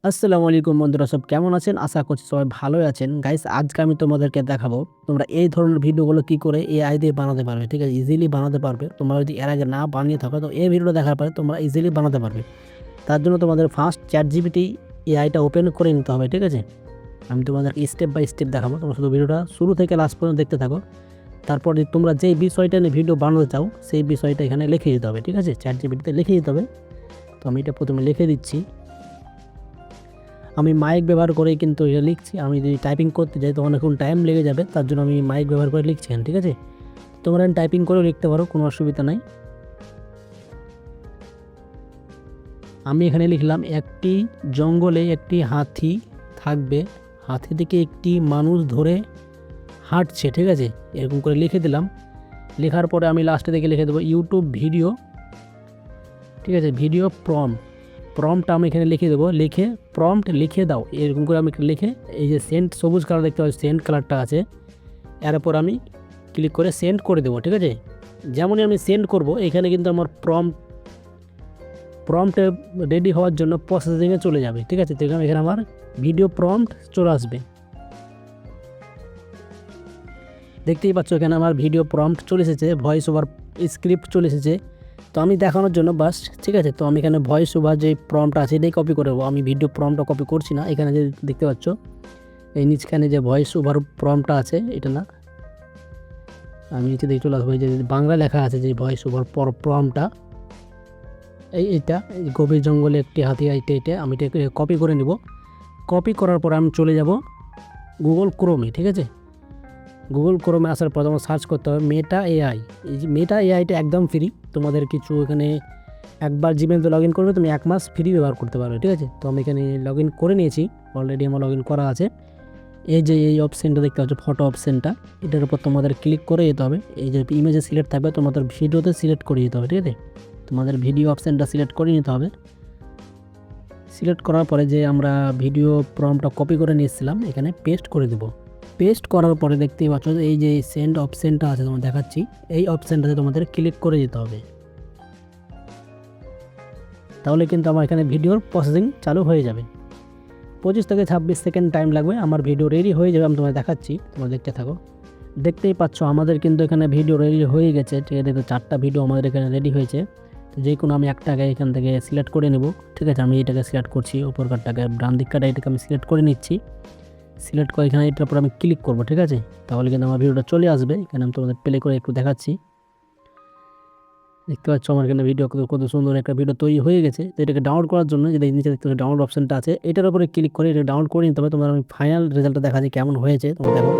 আসসালামু আলাইকুম বন্ধুরা, সব কেমন আছেন? আশা করছি সবাই ভালোই আছেন। গাইস, আজকে আমি তোমাদেরকে দেখাবো তোমরা এই ধরনের ভিডিওগুলো কি করে এআই দিয়ে বানাতে পারবে। ঠিক আছে, ইজিলি বানাতে পারবে। তোমরা যদি এর আগে না বানিয়ে থাকো তো এই ভিডিওটা দেখার পরে তোমরা ইজিলি বানাতে পারবে। তার জন্য তোমাদের ফার্স্ট ChatGPT এআইটা ওপেন করে নিতে হবে। ঠিক আছে, আমি তোমাদেরকে স্টেপ বাই স্টেপ দেখাবো। তোমরা শুধু ভিডিওটা শুরু থেকে লাস্ট পর্যন্ত দেখতে থাকো। তারপর তোমরা যেই বিষয়টা নিয়ে ভিডিও বানাতে চাও সেই বিষয়টা এখানে লিখে দিতে হবে। ঠিক আছে, ChatGPTতে লিখে দিতে হবে। তো আমি এটা প্রথমে লিখে দিচ্ছি। আমি মাইক ব্যবহার করেই কিন্তু এটা লিখছি। আমি যদি টাইপিং করতে যাই তো অনেকক্ষণ টাইম লেগে যাবে, তার জন্য আমি মাইক ব্যবহার করে লিখছি। ঠিক আছে, তোমরা টাইপিং করেও লিখতে পারো, কোনো অসুবিধা নাই। আমি এখানে লিখলাম, একটি জঙ্গলে একটি হাতি থাকবে, হাতি থেকে একটি মানুষ ধরে হাঁটছে। ঠিক আছে, এরকম করে লিখে দিলাম। লেখার পরে আমি লাস্টে থেকে লিখে দেবো ইউটিউব ভিডিও। ঠিক আছে, ভিডিও প্রম্পট আমি এখানে লিখে দেবো। লিখে প্রম্পট লিখে দাও, এরকম করে আমি লিখে এই যে সেন্ড সবুজ কালার দেখতে পাচ্ছি, সেন্ড কালারটা আছে, এর উপর আমি ক্লিক করে সেন্ড করে দেবো। ঠিক আছে, যেমনই আমি সেন্ড করব এখানে কিন্তু আমার প্রম্পট রেডি হওয়ার জন্য প্রসেসিংয়ে চলে যাবে। ঠিক আছে, তো এখানে আমার ভিডিও প্রম্পট চলে আসবে। দেখতেই পাচ্ছ এখানে আমার ভিডিও প্রম্পট চলে এসেছে, ভয়েস ওভার স্ক্রিপ্ট চলে এসেছে। তো আমি দেখানোর জন্য বাস, ঠিক আছে, তো আমি এখানে ভয়েস ওভার যে প্রম্পট আছে এটাই কপি করে দেবো। আমি ভিডিও প্রম্পটটা কপি করছি না। এখানে যে দেখতে পাচ্ছ এই নিচখানে যে ভয়েস ওভার প্রম্পটটা আছে এটা না, আমি নিচে দিয়ে চলে আসবো। এই যে বাংলা লেখা আছে যে ভয়েস ওভার প্রম্পটটা, এইটা গভীর জঙ্গলে একটি হাতি, এটা আমি এটাকে কপি করে নিব। কপি করার পর আমি চলে যাব গুগল ক্রোমে। ঠিক আছে, গুগল ক্রোমে আসার পর তোমার সার্চ করতে হবে মেটা এআই। এই যে মেটা এআইটা একদম ফ্রি, তোমাদের কিছু এখানে একবার জিমেলতে লগ ইন করবে, তুমি 1 মাস ফ্রি ব্যবহার করতে পারবে। ঠিক আছে, তো আমি এখানে লগ ইন করে নিয়েছি, অলরেডি আমার লগ ইন করা আছে। এই যে এই অপশানটা দেখতে পাচ্ছ, ফটো অপশানটা, এটার উপর তোমাদের ক্লিক করে যেতে হবে। এই যে ইমেজে সিলেক্ট থাকবে, তোমাদের ভিডিওতে সিলেক্ট করে দিতে হবে। ঠিক আছে, তোমাদের ভিডিও অপশানটা সিলেক্ট করে নিতে হবে। সিলেক্ট করার পরে যে আমরা ভিডিও প্রম্পটটা কপি করে নিয়েছিলাম এখানে পেস্ট করে দেবো। পেস্ট করার পরে দেখতেই পাচ্ছ এই যে সেন্ড অপশানটা আছে তোমাদের দেখাচ্ছি, এই অপশানটাতে তোমাদের ক্লিক করে দিতে হবে। তাহলে কিন্তু আমার এখানে ভিডিওর প্রসেসিং চালু হয়ে যাবে। 25 থেকে 26 সেকেন্ড টাইম লাগবে, আমার ভিডিও রেডি হয়ে যাবে। আমি তোমাদের দেখাচ্ছি, তোমরা দেখতে থাকো। দেখতেই পাচ্ছ আমাদের কিন্তু এখানে ভিডিও রেডি হয়ে গেছে। ঠিক আছে, তো 4টা ভিডিও আমাদের এখানে রেডি হয়েছে। তো যে কোনো আমি একটাকে এখান থেকে সিলেক্ট করে নেব। ঠিক আছে, আমি এটাকে সিলেক্ট করছি, উপর কাটটাকে ডান দিক কাটা এটাকে আমি সিলেক্ট করে নিচ্ছি। সিলেক্ট করে এখানে এটার উপর আমি ক্লিক করব। ঠিক আছে, তাহলে কিন্তু আমার ভিডিওটা চলে আসবে। এখানে আমি তোমাদের প্লে করে একটু দেখাচ্ছি। দেখতে পাচ্ছ আমার এখানে ভিডিও কত সুন্দর একটা ভিডিও তৈরি হয়ে গেছে। তো এটাকে ডাউনলোড করার জন্য যে নিচে দেখতে পাচ্ছ ডাউনলোড অপশনটা আছে, এটার উপরে ক্লিক করে এটা ডাউনলোড করে নিতে হবে। তোমার আমি ফাইনাল রেজাল্টটা দেখা যায় কেমন হয়েছে, তোমরা দেখো।